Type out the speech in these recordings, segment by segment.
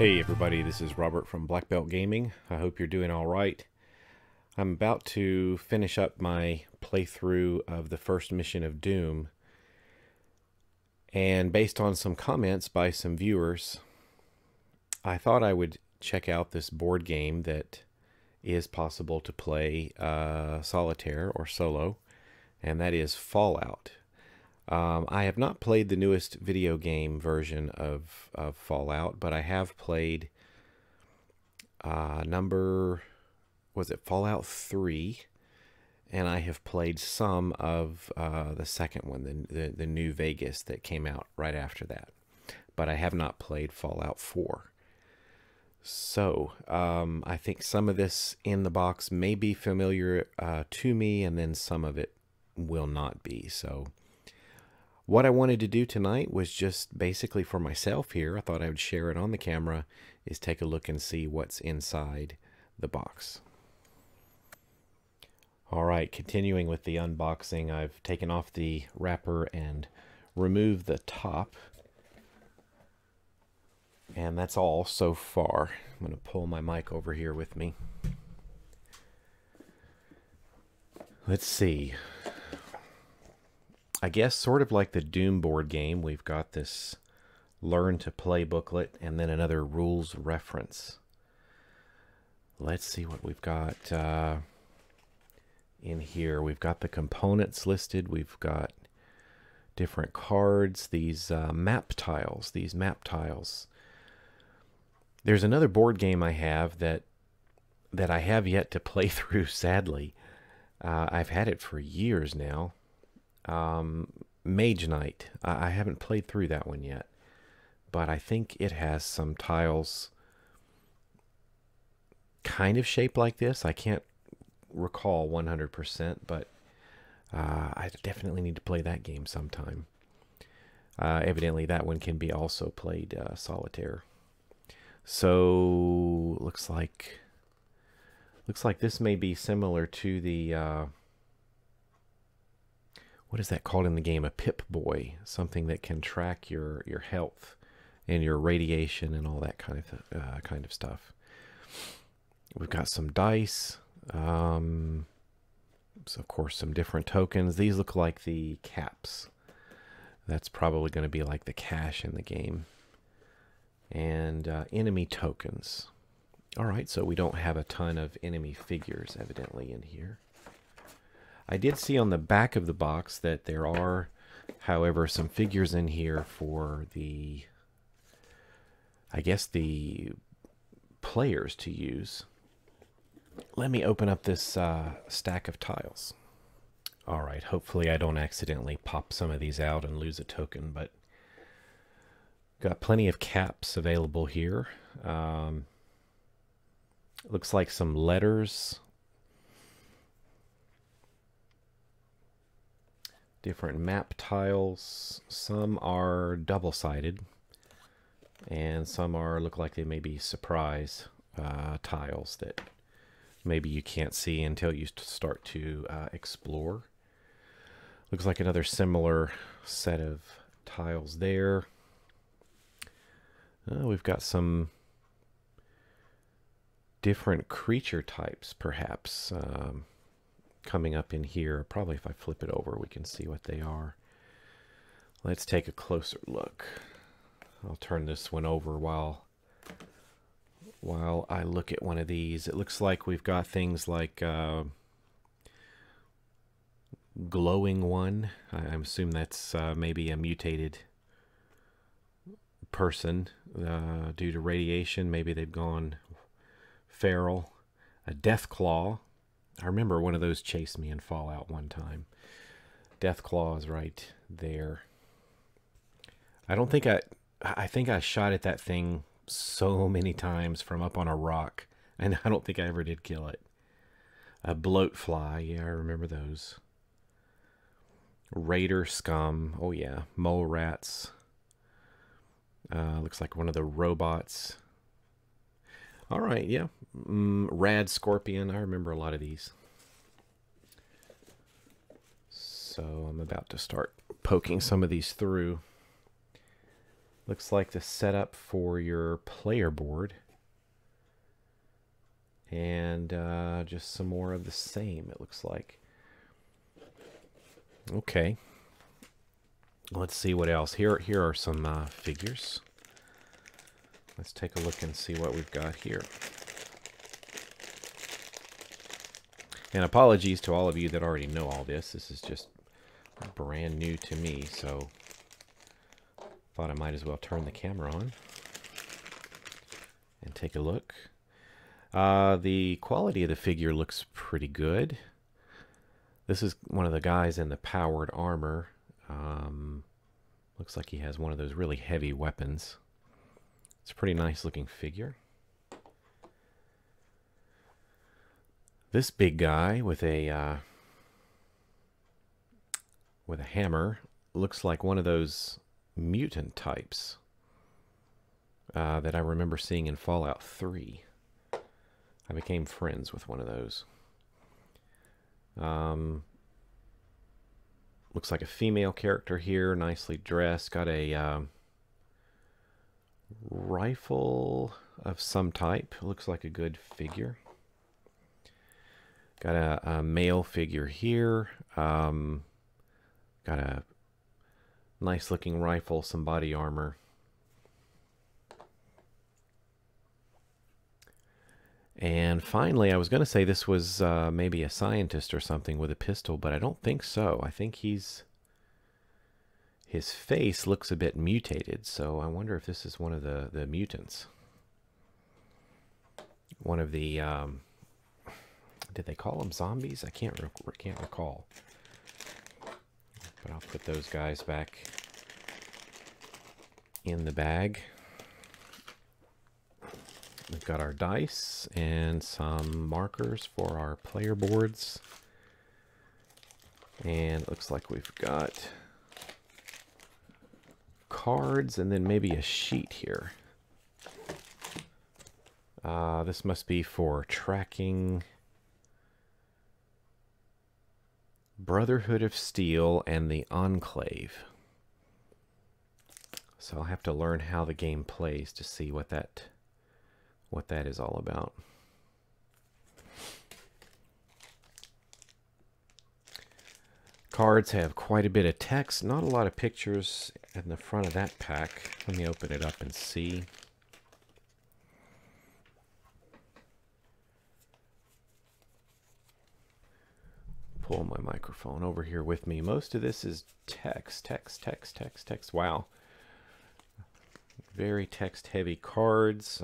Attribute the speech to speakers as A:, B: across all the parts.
A: Hey everybody, this is Robert from Black Belt Gaming. I hope you're doing all right. I'm about to finish up my playthrough of the first mission of Doom, and based on some comments by some viewers, I thought I would check out this board game that is possible to play solitaire or solo, and that is Fallout. I have not played the newest video game version of Fallout, but I have played Fallout 3, and I have played some of the second one, the New Vegas that came out right after that. But I have not played Fallout 4. So I think some of this in the box may be familiar to me, and then some of it will not be. So what I wanted to do tonight was just basically for myself here, I thought I would share it on the camera, is take a look and see what's inside the box. Alright, continuing with the unboxing, I've taken off the wrapper and removed the top. And that's all so far. I'm going to pull my mic over here with me. Let's see. I guess sort of like the Doom board game, we've got this learn to play booklet and then another rules reference. Let's see what we've got in here. We've got the components listed. We've got different cards, these map tiles. There's another board game I have that I have yet to play through, sadly. I've had it for years now. Mage Knight. I haven't played through that one yet, but I think it has some tiles kind of shaped like this. I can't recall 100%, but I definitely need to play that game sometime. Evidently that one can be also played solitaire. So looks like this may be similar to the what is that called in the game? A Pip-Boy, something that can track your health and your radiation and all that kind of stuff. We've got some dice, so of course some different tokens. These look like the caps. That's probably going to be like the cash in the game. And enemy tokens. All right, so we don't have a ton of enemy figures evidently in here. I did see on the back of the box that there are, however, some figures in here for the, I guess, the players to use. Let me open up this stack of tiles. All right, hopefully I don't accidentally pop some of these out and lose a token, but got plenty of caps available here. Looks like some letters. Different map tiles. Some are double-sided, and some look like they may be surprise tiles that maybe you can't see until you start to explore. Looks like another similar set of tiles there. We've got some different creature types, perhaps, coming up in here. Probably if I flip it over, we can see what they are. Let's take a closer look. I'll turn this one over while I look at one of these. It looks like we've got things like glowing one. I assume that's maybe a mutated person due to radiation. Maybe they've gone feral. A death claw. I remember one of those chased me in Fallout one time. Death claw is right there. I think I shot at that thing so many times from up on a rock, and I don't think I ever did kill it. A bloat fly, yeah, I remember those. Raider scum, oh yeah. Mole rats. Looks like one of the robots. All right, yeah. Rad scorpion, I remember a lot of these. So I'm about to start poking some of these through. Looks like the setup for your player board. And just some more of the same, it looks like. Okay. Let's see what else. Here are some figures. Let's take a look and see what we've got here. And apologies to all of you that already know all this. This is just brand new to me, so thought I might as well turn the camera on and take a look. The quality of the figure looks pretty good. This is one of the guys in the powered armor. Looks like he has one of those really heavy weapons. It's a pretty nice looking figure. This big guy with a hammer looks like one of those mutant types that I remember seeing in Fallout 3. I became friends with one of those. Looks like a female character here, nicely dressed. Got a rifle of some type. Looks like a good figure. Got a male figure here. Got a nice looking rifle, some body armor. And finally, I was going to say this was maybe a scientist or something with a pistol, but I don't think so. I think his face looks a bit mutated, so I wonder if this is one of the mutants. One of the, did they call them zombies? I can't recall. But I'll put those guys back in the bag. We've got our dice and some markers for our player boards. And it looks like we've got cards and then maybe a sheet here. This must be for tracking Brotherhood of Steel and the Enclave. So I'll have to learn how the game plays to see what that is all about. Cards have quite a bit of text, not a lot of pictures in the front of that pack. Let me open it up and see. Pull my microphone over here with me. Most of this is text. Wow. Very text-heavy cards.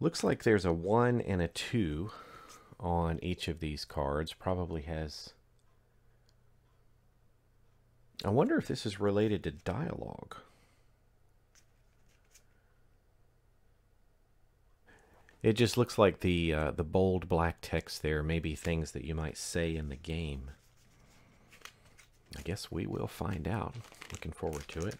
A: Looks like there's a 1 and a 2 on each of these cards. Probably has... I wonder if this is related to dialogue. It just looks like the bold black text there may be things that you might say in the game. I guess we will find out. Looking forward to it.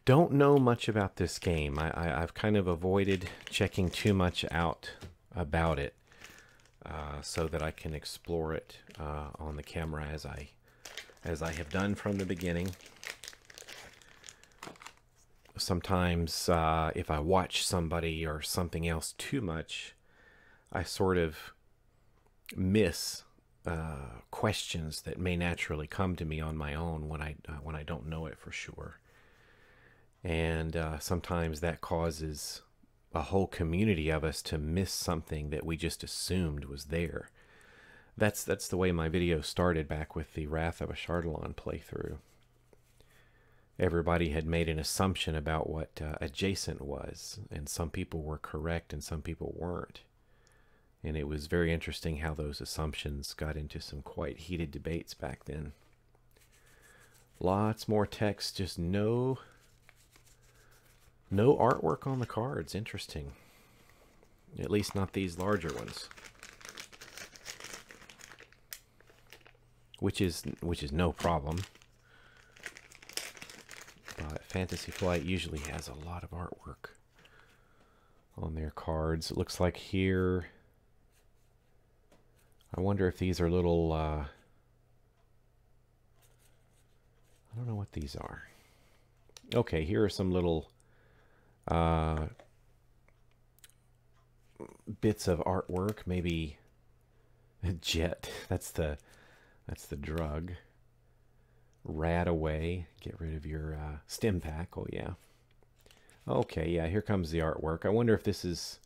A: Don't know much about this game. I've kind of avoided checking too much out about it so that I can explore it on the camera as I have done from the beginning. Sometimes if I watch somebody or something else too much, I sort of miss questions that may naturally come to me on my own when I don't know it for sure. And sometimes that causes a whole community of us to miss something that we just assumed was there. That's the way my video started back with the Wrath of a Chardalon playthrough. Everybody had made an assumption about what adjacent was, and some people were correct and some people weren't. And it was very interesting how those assumptions got into some quite heated debates back then. Lots more text, just no artwork on the cards. Interesting. At least not these larger ones. Which is no problem. But Fantasy Flight usually has a lot of artwork on their cards. It looks like here I wonder if these are little, I don't know what these are. Okay, here are some little bits of artwork. Maybe a jet. That's the drug. Rad away. Get rid of your stim pack. Oh yeah. Okay, yeah, here comes the artwork. I wonder if this is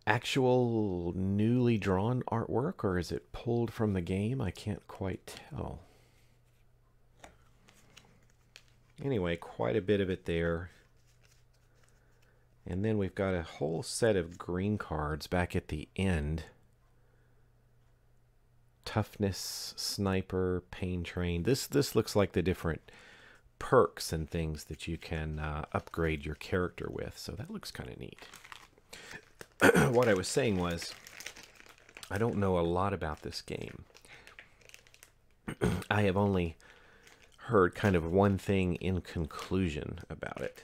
A: actual newly drawn artwork, or is it pulled from the game? I can't quite tell. Anyway, quite a bit of it there. And then we've got a whole set of green cards back at the end. Toughness, sniper, pain train. This looks like the different perks and things that you can upgrade your character with. So that looks kind of neat. What I was saying was, I don't know a lot about this game. I have only heard kind of one thing in conclusion about it.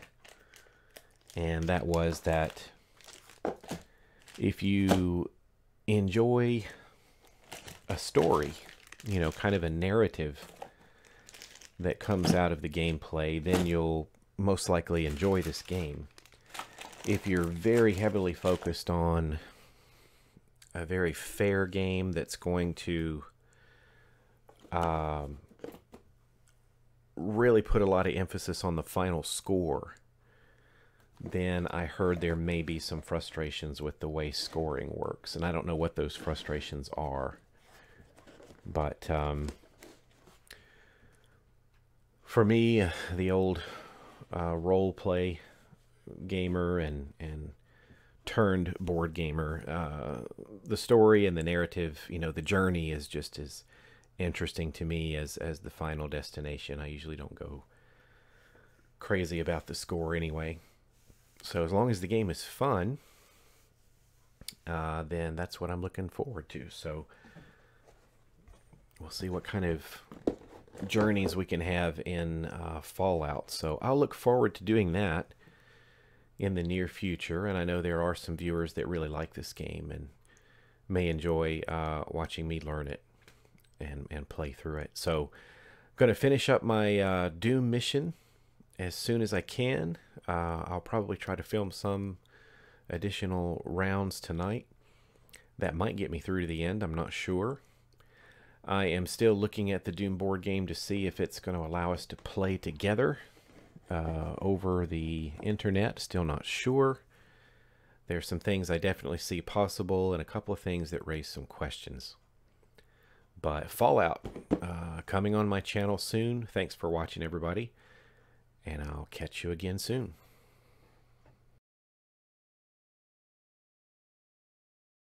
A: And that was that if you enjoy a story, you know, kind of a narrative that comes out of the gameplay, then you'll most likely enjoy this game. If you're very heavily focused on a very fair game that's going to really put a lot of emphasis on the final score, then I heard there may be some frustrations with the way scoring works. And I don't know what those frustrations are. But for me, the old role play gamer and turned board gamer, the story and the narrative, you know, the journey is just as interesting to me as the final destination. I usually don't go crazy about the score anyway. So as long as the game is fun, then that's what I'm looking forward to. So we'll see what kind of journeys we can have in Fallout. So I'll look forward to doing that in the near future. And I know there are some viewers that really like this game and may enjoy watching me learn it and play through it. So I'm going to finish up my Doom mission as soon as I can. I'll probably try to film some additional rounds tonight. That might get me through to the end. I'm not sure. I am still looking at the Doom board game to see if it's going to allow us to play together over the internet. Still not sure. There's some things I definitely see possible and a couple of things that raise some questions. But Fallout coming on my channel soon. Thanks for watching, everybody. And I'll catch you again soon.